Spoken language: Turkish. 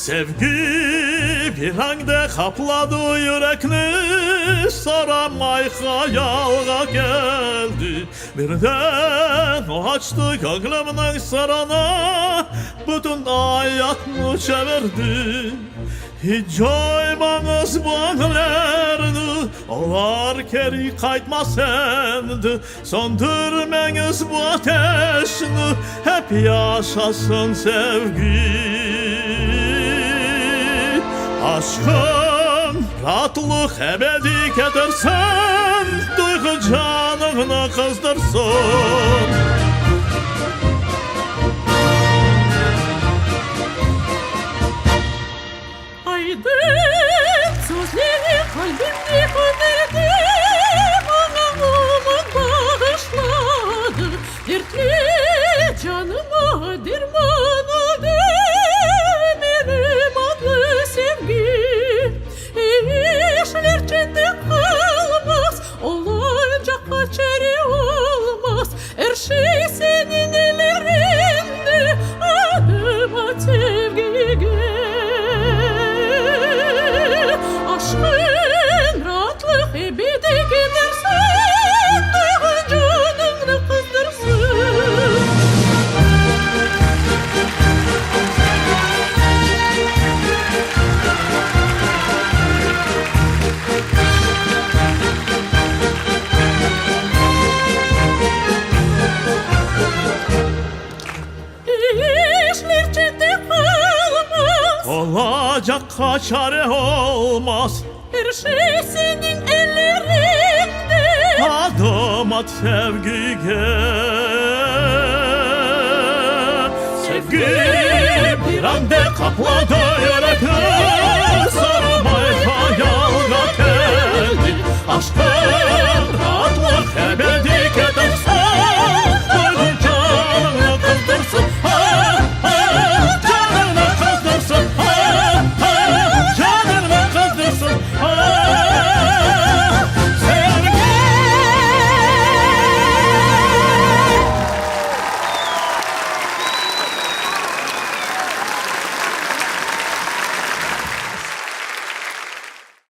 Sevgi bir anda kapladı yürekni, saramay hayalga geldi. Birden o açtı gönlümün sarana, bütün hayatımı çevirdi. Hiç oymanız bağlarını, olar geri kaytmaz endi. Söndürmeniz bu ateşini, hep yaşasın sevgi. Aşkın rahatlık ebedi getirsin, duygu canını kızdırsın. Aydın sözleri kalbimde kaderdi, bana umut bağışladı. Dertli canıma derman oldu benim adlı sevgi. İşler içinde kalmaz, olunca kaçarı olmaz. Her şey senin ellerinde, adım at sevgi gel. Aşkın rahatlık ebedi gidersin, duygun canını kızdırsın. İşler içinde kalmaz, Olacak kaçarı olmaz. her şey senin ellerinde. Adım at sevgi gel. Sevgi bir anda kapladı yüreği, sarmay hayalga geldi. Aşkın